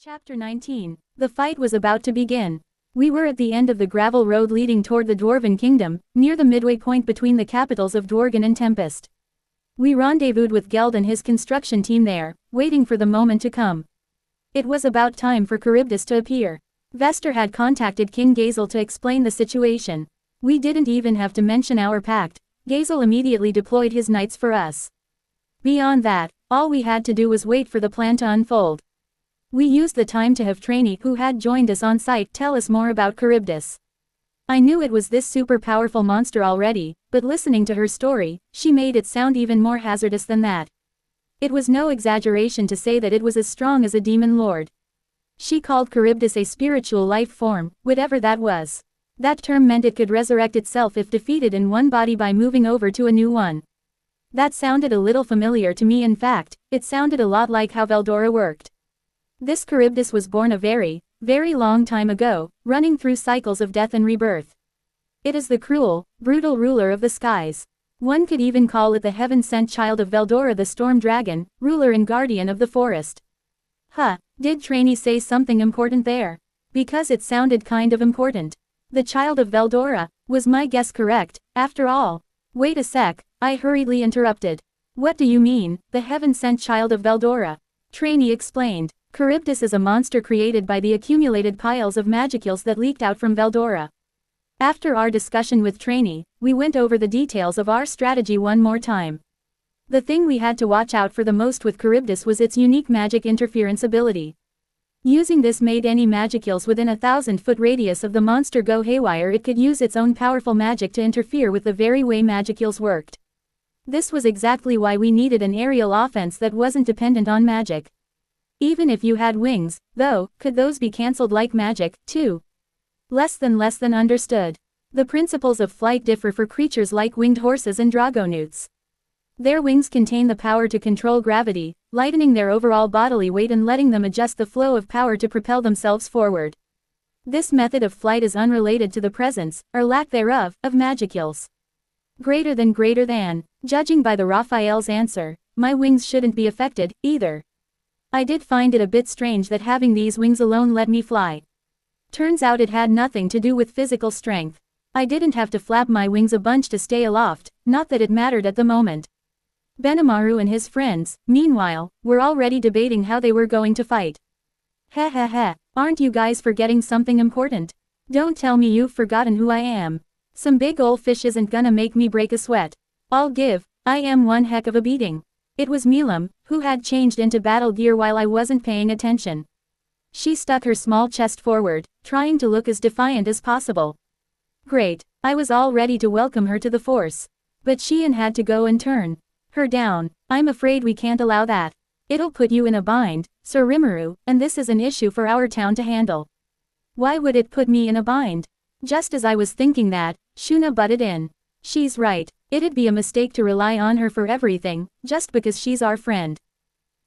Chapter 19. The fight was about to begin. We were at the end of the gravel road leading toward the Dwarven Kingdom, near the midway point between the capitals of Dworgen and Tempest. We rendezvoused with Geld and his construction team there, waiting for the moment to come. It was about time for Charybdis to appear. Vester had contacted King Gazel to explain the situation. We didn't even have to mention our pact. Gazel immediately deployed his knights for us. Beyond that, all we had to do was wait for the plan to unfold. We used the time to have Trainee, who had joined us on site, tell us more about Charybdis. I knew it was this super powerful monster already, but listening to her story, she made it sound even more hazardous than that. It was no exaggeration to say that it was as strong as a demon lord. She called Charybdis a spiritual life form, whatever that was. That term meant it could resurrect itself if defeated in one body by moving over to a new one. That sounded a little familiar to me. In fact, it sounded a lot like how Veldora worked. This Charybdis was born a very, very long time ago, running through cycles of death and rebirth. It is the cruel, brutal ruler of the skies. One could even call it the heaven-sent child of Veldora, the storm dragon, ruler and guardian of the forest. Did Trainee say something important there? Because it sounded kind of important. The child of Veldora, was my guess correct, after all? Wait a sec, I hurriedly interrupted. What do you mean, the heaven-sent child of Veldora? Trainee explained. Charybdis is a monster created by the accumulated piles of magicules that leaked out from Veldora. After our discussion with Trainee, we went over the details of our strategy one more time. The thing we had to watch out for the most with Charybdis was its unique magic interference ability. Using this made any magicules within a 1,000-foot radius of the monster go haywire. It could use its own powerful magic to interfere with the very way magicules worked. This was exactly why we needed an aerial offense that wasn't dependent on magic. Even if you had wings, though, could those be cancelled like magic, too? Less than understood. The principles of flight differ for creatures like winged horses and dragonutes. Their wings contain the power to control gravity, lightening their overall bodily weight and letting them adjust the flow of power to propel themselves forward. This method of flight is unrelated to the presence, or lack thereof, of magicules. Greater than. Judging by the Raphael's answer, my wings shouldn't be affected, either. I did find it a bit strange that having these wings alone let me fly. Turns out it had nothing to do with physical strength. I didn't have to flap my wings a bunch to stay aloft, not that it mattered at the moment. Benimaru and his friends, meanwhile, were already debating how they were going to fight. Aren't you guys forgetting something important? Don't tell me you've forgotten who I am. Some big ol' fish isn't gonna make me break a sweat. I am one heck of a beating. It was Milam, who had changed into battle gear while I wasn't paying attention. She stuck her small chest forward, trying to look as defiant as possible. Great, I was all ready to welcome her to the force. But Sheehan had to go and turn her down. I'm afraid we can't allow that. It'll put you in a bind, Sir Rimuru, and this is an issue for our town to handle. Why would it put me in a bind? Just as I was thinking that, Shuna butted in. She's right. It'd be a mistake to rely on her for everything, just because she's our friend.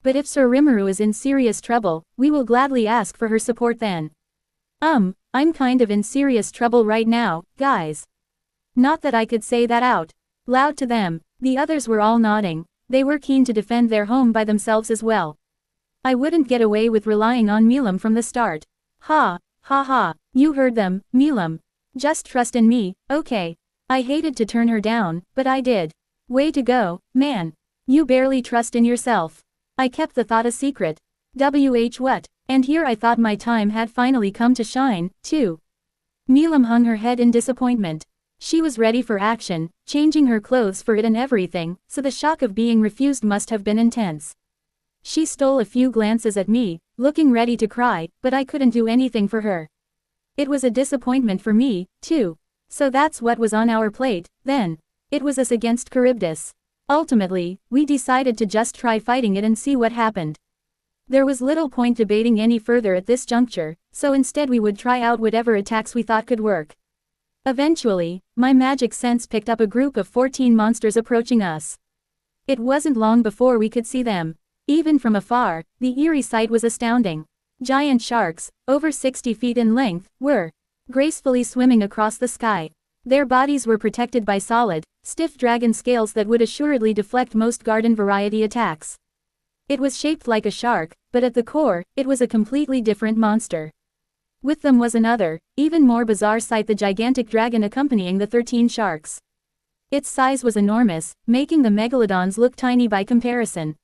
But if Sir Rimuru is in serious trouble, we will gladly ask for her support then. I'm kind of in serious trouble right now, guys. Not that I could say that out loud to them. The others were all nodding. They were keen to defend their home by themselves as well. I wouldn't get away with relying on Milam from the start. You heard them, Milam. Just trust in me, okay? I hated to turn her down, but I did. Way to go, man. You barely trust in yourself. I kept the thought a secret. What? And here I thought my time had finally come to shine, too. Milam hung her head in disappointment. She was ready for action, changing her clothes for it and everything, so the shock of being refused must have been intense. She stole a few glances at me, looking ready to cry, but I couldn't do anything for her. It was a disappointment for me, too. So that's what was on our plate, then. It was us against Charybdis. Ultimately, we decided to just try fighting it and see what happened. There was little point debating any further at this juncture, so instead we would try out whatever attacks we thought could work. Eventually, my magic sense picked up a group of 14 monsters approaching us. It wasn't long before we could see them. Even from afar, the eerie sight was astounding. Giant sharks, over 60 feet in length, were gracefully swimming across the sky. Their bodies were protected by solid, stiff dragon scales that would assuredly deflect most garden variety attacks. It was shaped like a shark, but at the core, it was a completely different monster. With them was another, even more bizarre sight: the gigantic dragon accompanying the 13 sharks. Its size was enormous, making the megalodons look tiny by comparison.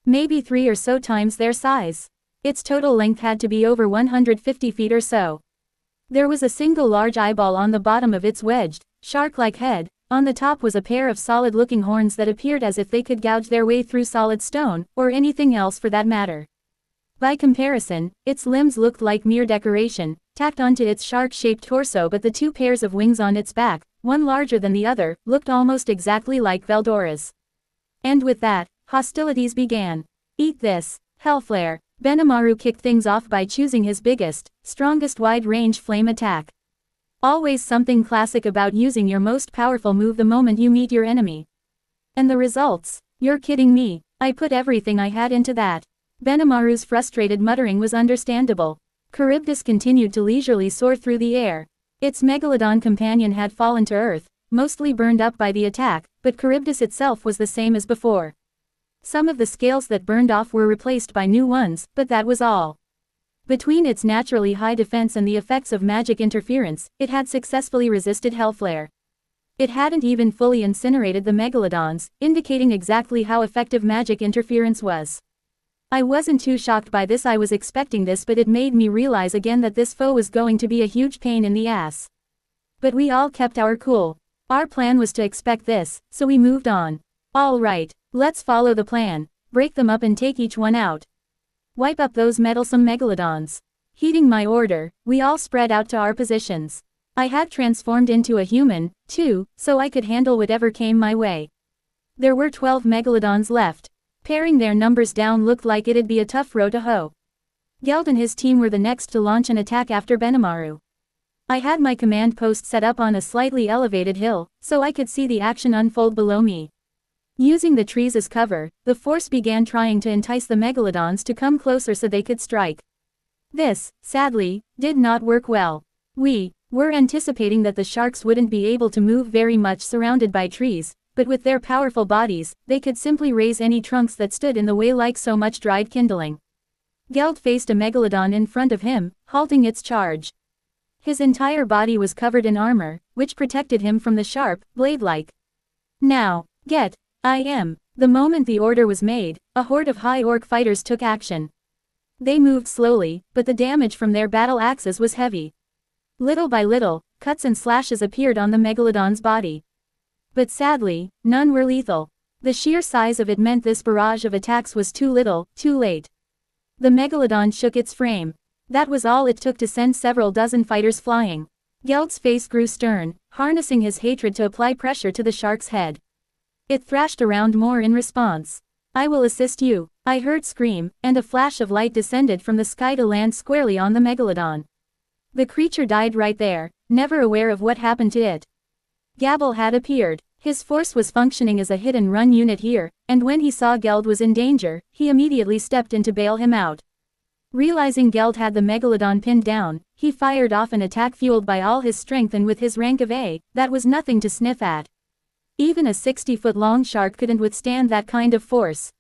Maybe 3 or so times their size. Its total length had to be over 150 feet or so. There was a single large eyeball on the bottom of its wedged, shark-like head. On the top was a pair of solid-looking horns that appeared as if they could gouge their way through solid stone, or anything else for that matter. By comparison, its limbs looked like mere decoration, tacked onto its shark-shaped torso, but the 2 pairs of wings on its back, one larger than the other, looked almost exactly like Veldora's. And with that, hostilities began. Eat this, Hellflare. Benimaru kicked things off by choosing his biggest, strongest wide-range flame attack. Always something classic about using your most powerful move the moment you meet your enemy. And the results? You're kidding me, I put everything I had into that. Benimaru's frustrated muttering was understandable. Charybdis continued to leisurely soar through the air. Its megalodon companion had fallen to earth, mostly burned up by the attack, but Charybdis itself was the same as before. Some of the scales that burned off were replaced by new ones, but that was all. Between its naturally high defense and the effects of magic interference, it had successfully resisted Hellflare. It hadn't even fully incinerated the megalodons, indicating exactly how effective magic interference was. I wasn't too shocked by this. I was expecting this, but it made me realize again that this foe was going to be a huge pain in the ass. But we all kept our cool. Our plan was to expect this, so we moved on. All right, let's follow the plan. Break them up and take each one out. Wipe up those meddlesome megalodons. Heeding my order, we all spread out to our positions. I had transformed into a human, too, so I could handle whatever came my way. There were 12 megalodons left. Paring their numbers down looked like it'd be a tough row to hoe. Geld and his team were the next to launch an attack after Benimaru. I had my command post set up on a slightly elevated hill, so I could see the action unfold below me. Using the trees as cover, the force began trying to entice the megalodons to come closer so they could strike. This, sadly, did not work well. We were anticipating that the sharks wouldn't be able to move very much surrounded by trees, but with their powerful bodies, they could simply raise any trunks that stood in the way like so much dried kindling. Geld faced a megalodon in front of him, halting its charge. His entire body was covered in armor, which protected him from the sharp, blade-like. Now, get. I am. The moment the order was made, a horde of high orc fighters took action. They moved slowly, but the damage from their battle axes was heavy. Little by little, cuts and slashes appeared on the megalodon's body. But sadly, none were lethal. The sheer size of it meant this barrage of attacks was too little, too late. The megalodon shook its frame. That was all it took to send several dozen fighters flying. Geld's face grew stern, harnessing his hatred to apply pressure to the shark's head. It thrashed around more in response. I will assist you, I heard scream, and a flash of light descended from the sky to land squarely on the megalodon. The creature died right there, never aware of what happened to it. Gabble had appeared. His force was functioning as a hit-and-run unit here, and when he saw Geld was in danger, he immediately stepped in to bail him out. Realizing Geld had the megalodon pinned down, he fired off an attack fueled by all his strength, and with his rank of A, that was nothing to sniff at. Even a 60-foot-long shark couldn't withstand that kind of force.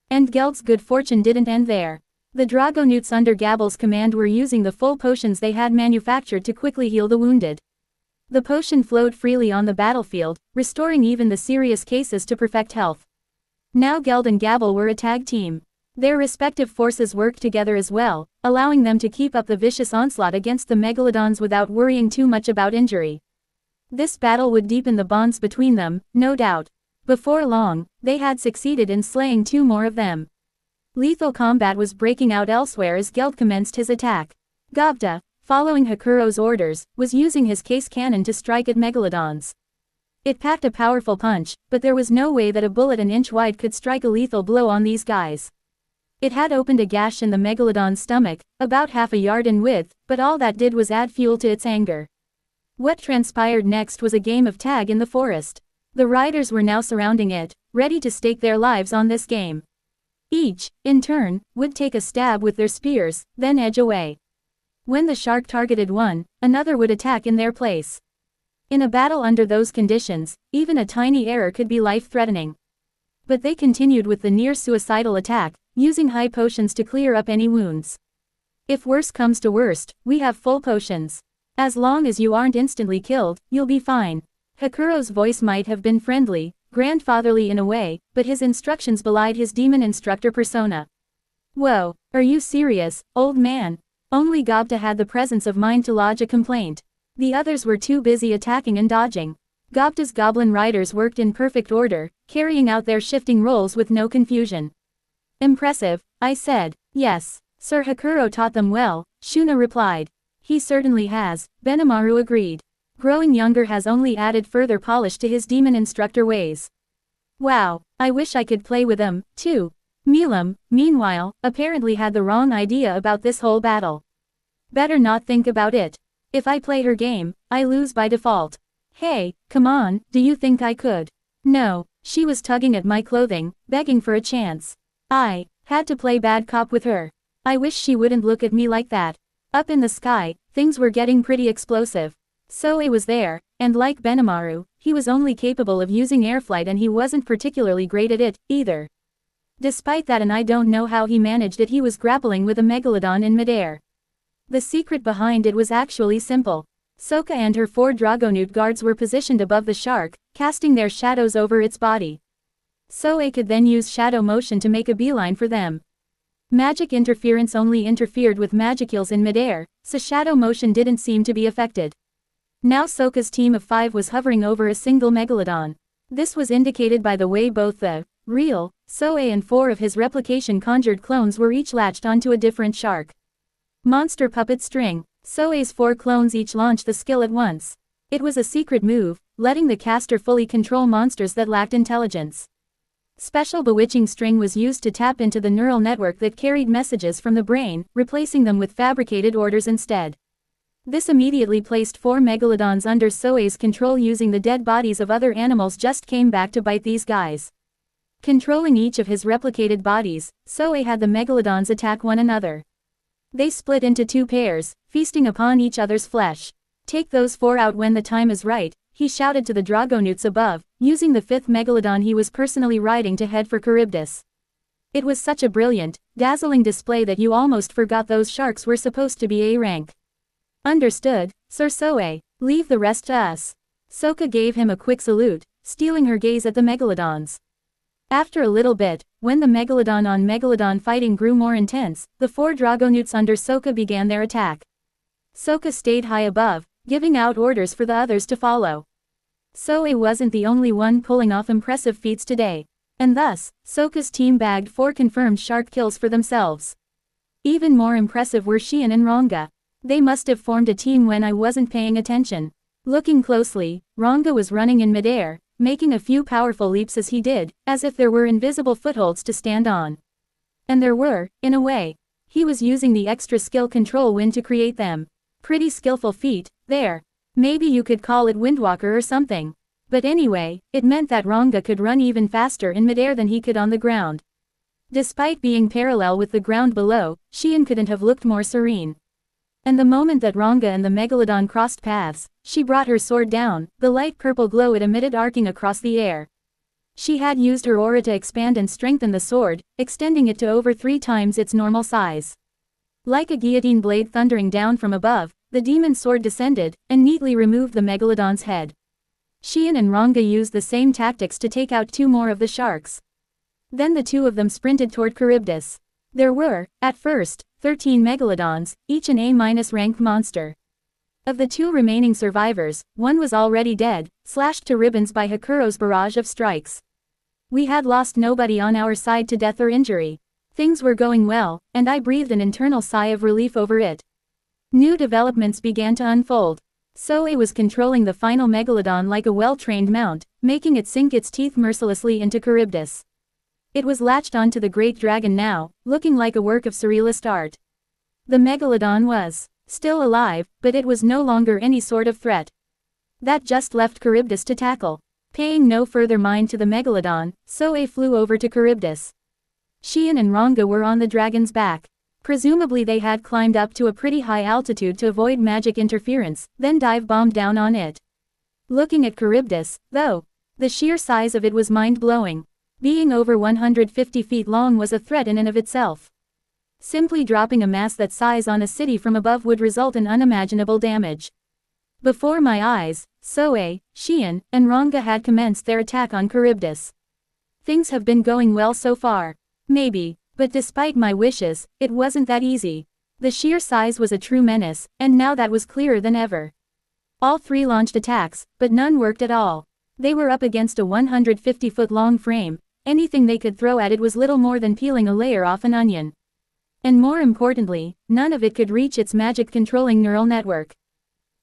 And Geld's good fortune didn't end there. The Dragonutes under Gabble's command were using the full potions they had manufactured to quickly heal the wounded. The potion flowed freely on the battlefield, restoring even the serious cases to perfect health. Now Geld and Gabble were a tag team. Their respective forces worked together as well, allowing them to keep up the vicious onslaught against the megalodons without worrying too much about injury. This battle would deepen the bonds between them, no doubt. Before long, they had succeeded in slaying 2 more of them. Lethal combat was breaking out elsewhere as Geld commenced his attack. Gavda, following Hakuro's orders, was using his case cannon to strike at megalodons. It packed a powerful punch, but there was no way that a bullet an inch wide could strike a lethal blow on these guys. It had opened a gash in the megalodon's stomach, about half a yard in width, but all that did was add fuel to its anger. What transpired next was a game of tag in the forest. The riders were now surrounding it, ready to stake their lives on this game. Each, in turn, would take a stab with their spears, then edge away. When the shark targeted one, another would attack in their place. In a battle under those conditions, even a tiny error could be life-threatening. But they continued with the near-suicidal attack, using high potions to clear up any wounds. If worse comes to worst, we have full potions. As long as you aren't instantly killed, you'll be fine. Hakuro's voice might have been friendly, grandfatherly in a way, but his instructions belied his demon instructor persona. Whoa, are you serious, old man? Only Gobta had the presence of mind to lodge a complaint. The others were too busy attacking and dodging. Gobta's goblin riders worked in perfect order, carrying out their shifting roles with no confusion. Impressive, I said. Yes, Sir Hakuro taught them well, Shuna replied. He certainly has, Benimaru agreed. Growing younger has only added further polish to his demon instructor ways. Wow, I wish I could play with him, too. Milam, meanwhile, apparently had the wrong idea about this whole battle. Better not think about it. If I play her game, I lose by default. Hey, come on, do you think I could? No, she was tugging at my clothing, begging for a chance. I had to play bad cop with her. I wish she wouldn't look at me like that. Up in the sky, things were getting pretty explosive. Soe was there, and like Benimaru, he was only capable of using air flight and he wasn't particularly great at it, either. Despite that, and I don't know how he managed it, he was grappling with a megalodon in midair. The secret behind it was actually simple. Sokka and her 4 Dragonute guards were positioned above the shark, casting their shadows over its body. Soe could then use shadow motion to make a beeline for them. Magic interference only interfered with magicules in midair, so shadow motion didn't seem to be affected. Now Sokka's team of 5 was hovering over a single megalodon. This was indicated by the way both the real Soe and 4 of his replication conjured clones were each latched onto a different shark. Monster puppet string. Soe's 4 clones each launched the skill at once. It was a secret move, letting the caster fully control monsters that lacked intelligence. Special bewitching string was used to tap into the neural network that carried messages from the brain, replacing them with fabricated orders instead. This immediately placed 4 megalodons under Soe's control. Using the dead bodies of other animals just came back to bite these guys. Controlling each of his replicated bodies, Soe had the megalodons attack one another. They split into 2 pairs, feasting upon each other's flesh. Take those 4 out when the time is right, he shouted to the Dragonutes above, using the 5th megalodon he was personally riding to head for Charybdis. It was such a brilliant, dazzling display that you almost forgot those sharks were supposed to be A rank. Understood, Sir Soe, leave the rest to us. Sokka gave him a quick salute, stealing her gaze at the megalodons. After a little bit, when the megalodon-on-megalodon fighting grew more intense, the 4 Dragonutes under Sokka began their attack. Sokka stayed high above, giving out orders for the others to follow. Soe wasn't the only one pulling off impressive feats today. And thus, Sokka's team bagged 4 confirmed shark kills for themselves. Even more impressive were Xian and Ranga. They must have formed a team when I wasn't paying attention. Looking closely, Ranga was running in midair, making a few powerful leaps as he did, as if there were invisible footholds to stand on. And there were, in a way. He was using the extra skill control wind to create them. Pretty skillful feat, there. Maybe you could call it Windwalker or something. But anyway, it meant that Ranga could run even faster in midair than he could on the ground. Despite being parallel with the ground below, Xian couldn't have looked more serene. And the moment that Ranga and the megalodon crossed paths, she brought her sword down, the light purple glow it emitted arcing across the air. She had used her aura to expand and strengthen the sword, extending it to over 3 times its normal size. Like a guillotine blade thundering down from above, the demon sword descended, and neatly removed the megalodon's head. Xian and Ranga used the same tactics to take out 2 more of the sharks. Then the 2 of them sprinted toward Charybdis. There were, at first, 13 megalodons, each an A- rank monster. Of the 2 remaining survivors, one was already dead, slashed to ribbons by Hakuro's barrage of strikes. We had lost nobody on our side to death or injury. Things were going well, and I breathed an internal sigh of relief over it. New developments began to unfold. Soe was controlling the final megalodon like a well-trained mount, making it sink its teeth mercilessly into Charybdis. It was latched onto the great dragon now, looking like a work of surrealist art. The megalodon was still alive, but it was no longer any sort of threat. That just left Charybdis to tackle. Paying no further mind to the megalodon, Soe flew over to Charybdis. Xian and Ranga were on the dragon's back. Presumably they had climbed up to a pretty high altitude to avoid magic interference, then dive-bombed down on it. Looking at Charybdis, though, the sheer size of it was mind-blowing. Being over 150 feet long was a threat in and of itself. Simply dropping a mass that size on a city from above would result in unimaginable damage. Before my eyes, Soe, Xian, and Ranga had commenced their attack on Charybdis. Things have been going well so far. Maybe, but despite my wishes, it wasn't that easy. The sheer size was a true menace, and now that was clearer than ever. All three launched attacks, but none worked at all. They were up against a 150-foot-long frame. Anything they could throw at it was little more than peeling a layer off an onion. And more importantly, none of it could reach its magic-controlling neural network.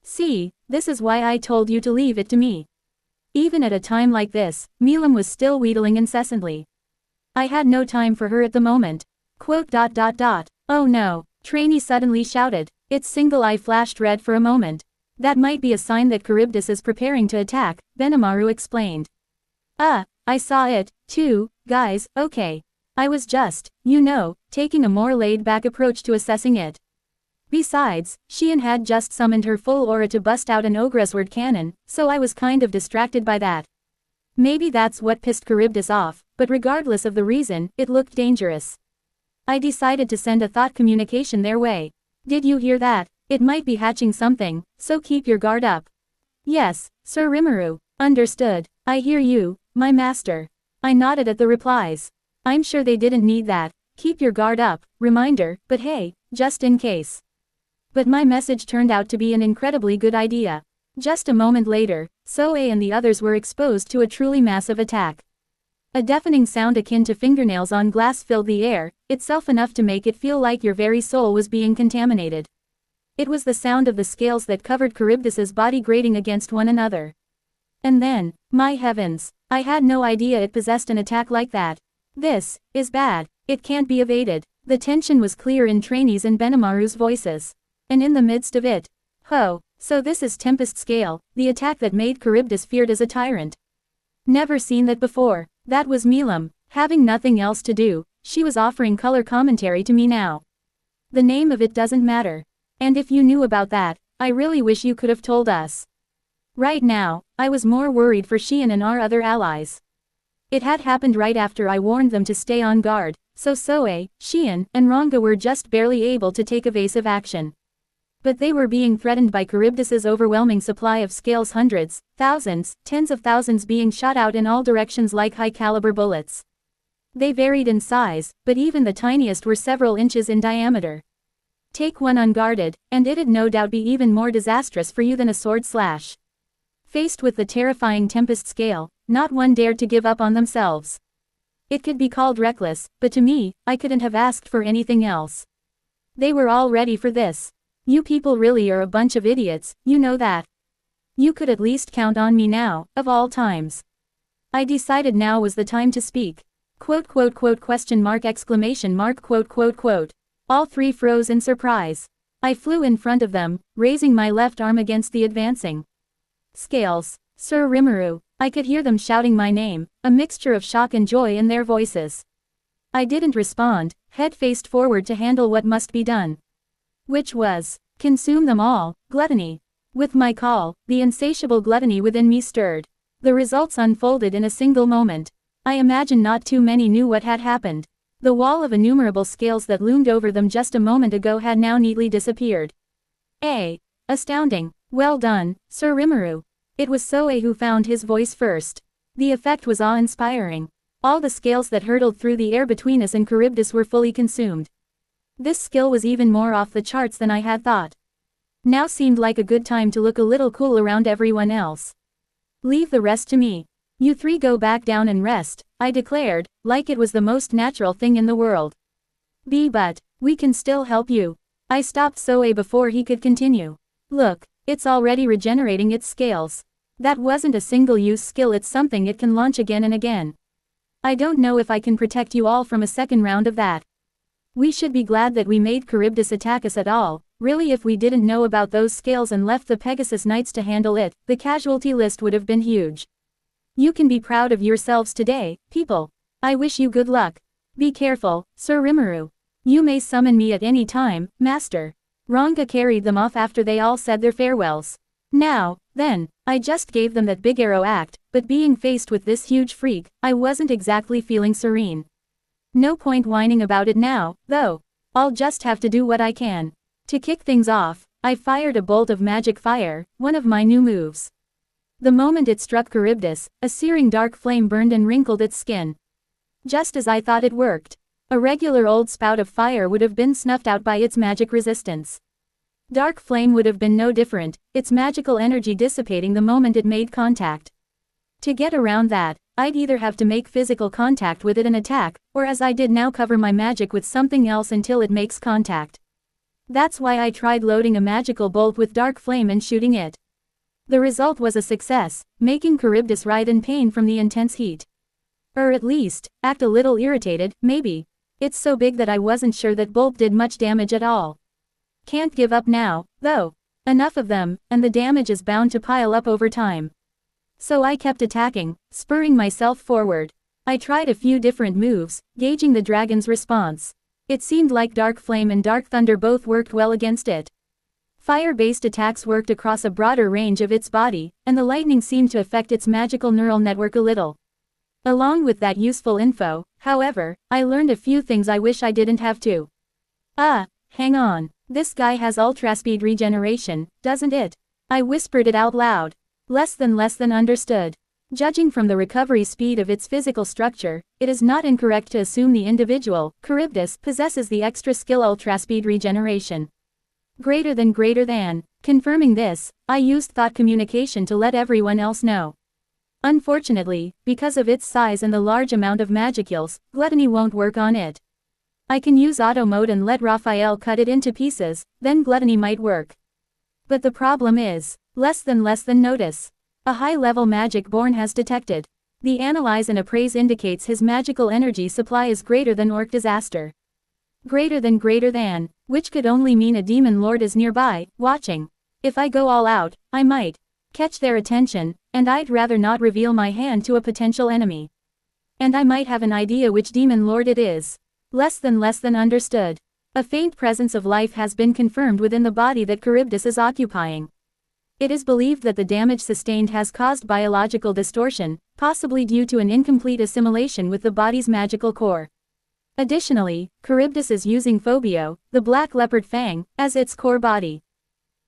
See, this is why I told you to leave it to me. Even at a time like this, Milam was still wheedling incessantly. I had no time for her at the moment. Oh no, Trainee suddenly shouted. Its single eye flashed red for a moment. That might be a sign that Charybdis is preparing to attack, Benimaru explained. I saw it, too, guys, okay. I was just, taking a more laid-back approach to assessing it. Besides, Xian had just summoned her full aura to bust out an Ogresword cannon, so I was kind of distracted by that. Maybe that's what pissed Charybdis off, but regardless of the reason, it looked dangerous. I decided to send a thought communication their way. Did you hear that? It might be hatching something, so keep your guard up. Yes, Sir Rimuru. Understood. I hear you, my master. I nodded at the replies. I'm sure they didn't need that. Keep your guard up, reminder, but hey, just in case. But my message turned out to be an incredibly good idea. Just a moment later, Soe and the others were exposed to a truly massive attack. A deafening sound akin to fingernails on glass filled the air, itself enough to make it feel like your very soul was being contaminated. It was the sound of the scales that covered Charybdis's body grating against one another. And then, my heavens, I had no idea it possessed an attack like that. This is bad. It can't be evaded. The tension was clear in Trainee's and Benimaru's voices. And in the midst of it, so this is Tempest scale, the attack that made Charybdis feared as a tyrant. Never seen that before. That was Milam. Having nothing else to do, she was offering color commentary to me now. The name of it doesn't matter. And if you knew about that, I really wish you could have told us. Right now, I was more worried for Xian and our other allies. It had happened right after I warned them to stay on guard, so Soe, Xian, and Ranga were just barely able to take evasive action. But they were being threatened by Charybdis's overwhelming supply of scales, hundreds, thousands, tens of thousands being shot out in all directions like high-caliber bullets. They varied in size, but even the tiniest were several inches in diameter. Take one unguarded, and it'd no doubt be even more disastrous for you than a sword slash. Faced with the terrifying Tempest scale, not one dared to give up on themselves. It could be called reckless, but to me, I couldn't have asked for anything else. They were all ready for this. You people really are a bunch of idiots, you know that. You could at least count on me now, of all times. I decided now was the time to speak. Question mark exclamation mark quote. All three froze in surprise. I flew in front of them, raising my left arm against the advancing scales. Sir Rimuru. I could hear them shouting my name, a mixture of shock and joy in their voices. I didn't respond, head faced forward to handle what must be done. Which was, consume them all, gluttony. With my call, the insatiable gluttony within me stirred. The results unfolded in a single moment. I imagine not too many knew what had happened. The wall of innumerable scales that loomed over them just a moment ago had now neatly disappeared. Astounding. Well done, Sir Rimuru. It was Soe who found his voice first. The effect was awe-inspiring. All the scales that hurtled through the air between us and Charybdis were fully consumed. This skill was even more off the charts than I had thought. Now seemed like a good time to look a little cool around everyone else. Leave the rest to me. You three go back down and rest, I declared, like it was the most natural thing in the world. But we can still help you. I stopped Soe before he could continue. Look, it's already regenerating its scales. That wasn't a single-use skill, it's something it can launch again and again. I don't know if I can protect you all from a second round of that. We should be glad that we made Charybdis attack us at all. Really, if we didn't know about those scales and left the Pegasus Knights to handle it, the casualty list would have been huge. You can be proud of yourselves today, people. I wish you good luck. Be careful, Sir Rimuru. You may summon me at any time, Master. Ranga carried them off after they all said their farewells. Now, then, I just gave them that big arrow act, but being faced with this huge freak, I wasn't exactly feeling serene. No point whining about it now, though. I'll just have to do what I can. To kick things off, I fired a bolt of magic fire, one of my new moves. The moment it struck Charybdis, a searing dark flame burned and wrinkled its skin. Just as I thought it worked. A regular old spout of fire would have been snuffed out by its magic resistance. Dark flame would have been no different, its magical energy dissipating the moment it made contact. To get around that, I'd either have to make physical contact with it and attack, or as I did now cover my magic with something else until it makes contact. That's why I tried loading a magical bolt with dark flame and shooting it. The result was a success, making Charybdis writhe in pain from the intense heat. Or at least, act a little irritated, maybe. It's so big that I wasn't sure that bolt did much damage at all. Can't give up now, though. Enough of them, and the damage is bound to pile up over time. So I kept attacking, spurring myself forward. I tried a few different moves, gauging the dragon's response. It seemed like Dark Flame and Dark Thunder both worked well against it. Fire-based attacks worked across a broader range of its body, and the lightning seemed to affect its magical neural network a little. Along with that useful info, however, I learned a few things I wish I didn't have to. Hang on. This guy has ultraspeed regeneration, doesn't it? I whispered it out loud. Less than understood. Judging from the recovery speed of its physical structure, it is not incorrect to assume the individual, Charybdis, possesses the extra skill ultraspeed regeneration. Greater than. Confirming this, I used thought communication to let everyone else know. Unfortunately, because of its size and the large amount of magicules, gluttony won't work on it. I can use auto mode and let Raphael cut it into pieces, then gluttony might work. But the problem is, less than notice. A high-level magic born has detected. The analyze and appraise indicates his magical energy supply is greater than orc disaster. Greater than, which could only mean a demon lord is nearby, watching. If I go all out, I might catch their attention, and I'd rather not reveal my hand to a potential enemy. And I might have an idea which demon lord it is. Less than understood. A faint presence of life has been confirmed within the body that Charybdis is occupying. It is believed that the damage sustained has caused biological distortion, possibly due to an incomplete assimilation with the body's magical core. Additionally, Charybdis is using Phobio, the black leopard fang, as its core body.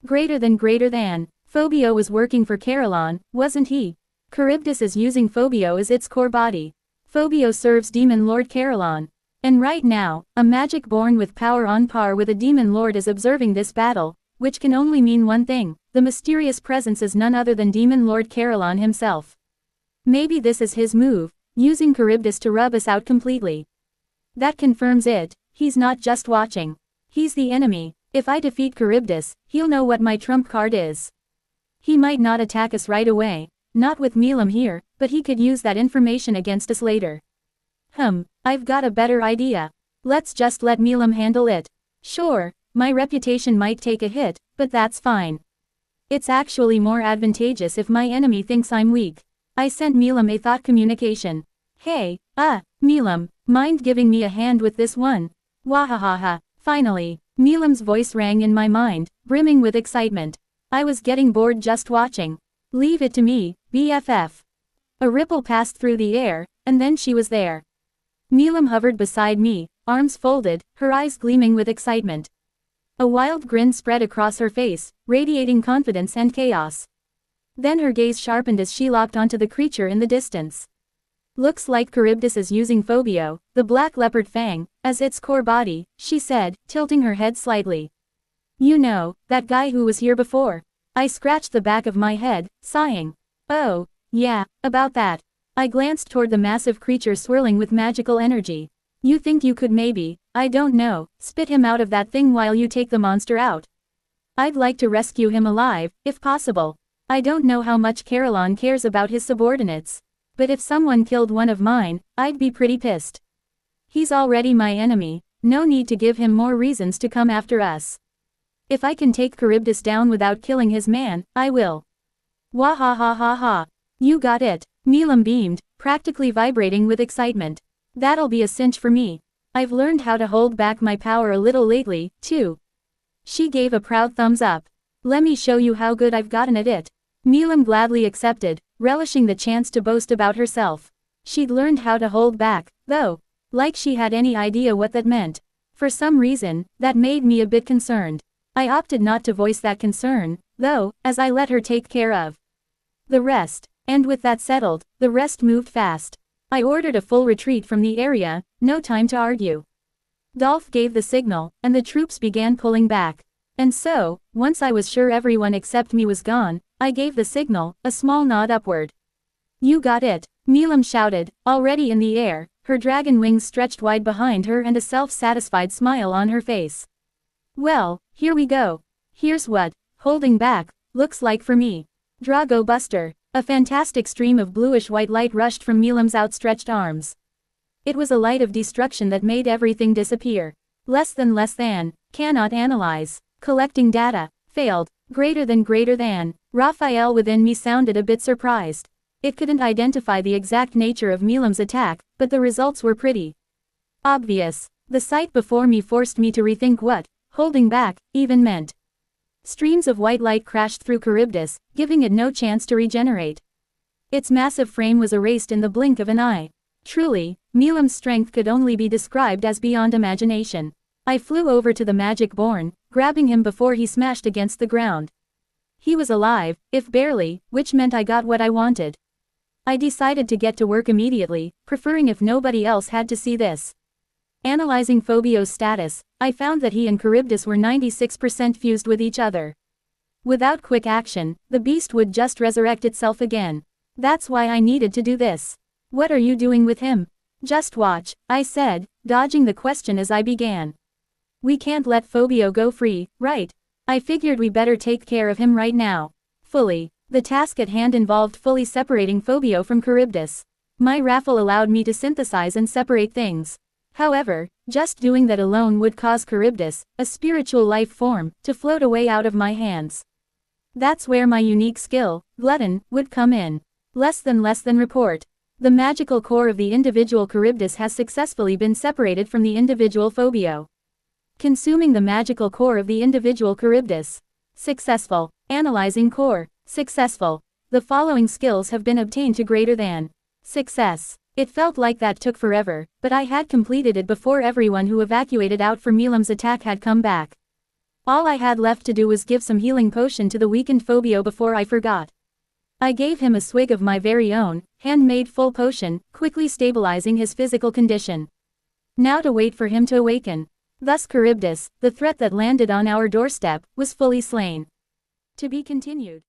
Greater than. Phobio was working for Carillon, wasn't he? Charybdis is using Phobio as its core body. Phobio serves Demon Lord Carillon. And right now, a magic born with power on par with a demon lord is observing this battle, which can only mean one thing: the mysterious presence is none other than Demon Lord Carillon himself. Maybe this is his move, using Charybdis to rub us out completely. That confirms it, he's not just watching. He's the enemy. If I defeat Charybdis, he'll know what my trump card is. He might not attack us right away, not with Milam here, but he could use that information against us later. I've got a better idea. Let's just let Milam handle it. Sure, my reputation might take a hit, but that's fine. It's actually more advantageous if my enemy thinks I'm weak. I sent Milam a thought communication. Hey, Milam, mind giving me a hand with this one? Wahahaha. Finally, Milam's voice rang in my mind, brimming with excitement. I was getting bored just watching. Leave it to me, BFF. A ripple passed through the air, and then she was there. Milam hovered beside me, arms folded, her eyes gleaming with excitement. A wild grin spread across her face, radiating confidence and chaos. Then her gaze sharpened as she locked onto the creature in the distance. Looks like Charybdis is using Phobio, the black leopard fang, as its core body, she said, tilting her head slightly. You know, that guy who was here before. I scratched the back of my head, sighing. Oh, yeah, about that. I glanced toward the massive creature swirling with magical energy. You think you could maybe, I don't know, spit him out of that thing while you take the monster out? I'd like to rescue him alive, if possible. I don't know how much Carillon cares about his subordinates. But if someone killed one of mine, I'd be pretty pissed. He's already my enemy, no need to give him more reasons to come after us. If I can take Charybdis down without killing his man, I will. Wahahaha. You got it. Milam beamed, practically vibrating with excitement. That'll be a cinch for me. I've learned how to hold back my power a little lately, too. She gave a proud thumbs up. Let me show you how good I've gotten at it. Milam gladly accepted, relishing the chance to boast about herself. She'd learned how to hold back, though. Like she had any idea what that meant. For some reason, that made me a bit concerned. I opted not to voice that concern, though, as I let her take care of the rest. And with that settled, the rest moved fast. I ordered a full retreat from the area, no time to argue. Dolph gave the signal, and the troops began pulling back. And so, once I was sure everyone except me was gone, I gave the signal, a small nod upward. You got it, Milam shouted, already in the air, her dragon wings stretched wide behind her and a self-satisfied smile on her face. Well, here we go. Here's what, holding back, looks like for me. Drago Buster. A fantastic stream of bluish-white light rushed from Milam's outstretched arms. It was a light of destruction that made everything disappear. Less than, cannot analyze. Collecting data, failed, greater than. Raphael within me sounded a bit surprised. It couldn't identify the exact nature of Milam's attack, but the results were pretty obvious. The sight before me forced me to rethink what holding back even meant. Streams of white light crashed through Charybdis, giving it no chance to regenerate. Its massive frame was erased in the blink of an eye. Truly, Milam's strength could only be described as beyond imagination. I flew over to the magic born, grabbing him before he smashed against the ground. He was alive, if barely, which meant I got what I wanted. I decided to get to work immediately, preferring if nobody else had to see this. Analyzing Phobio's status, I found that he and Charybdis were 96% fused with each other. Without quick action, the beast would just resurrect itself again. That's why I needed to do this. What are you doing with him? Just watch, I said, dodging the question as I began. We can't let Phobio go free, right? I figured we better take care of him right now. Fully. The task at hand involved fully separating Phobio from Charybdis. My raffle allowed me to synthesize and separate things. However, just doing that alone would cause Charybdis, a spiritual life form, to float away out of my hands. That's where my unique skill, Glutton, would come in. Less than report. The magical core of the individual Charybdis has successfully been separated from the individual Phobio. Consuming the magical core of the individual Charybdis. Successful. Analyzing core. Successful. The following skills have been obtained to greater than success. It felt like that took forever, but I had completed it before everyone who evacuated out for Milam's attack had come back. All I had left to do was give some healing potion to the weakened Phobio before I forgot. I gave him a swig of my very own, handmade full potion, quickly stabilizing his physical condition. Now to wait for him to awaken. Thus Charybdis, the threat that landed on our doorstep, was fully slain. To be continued.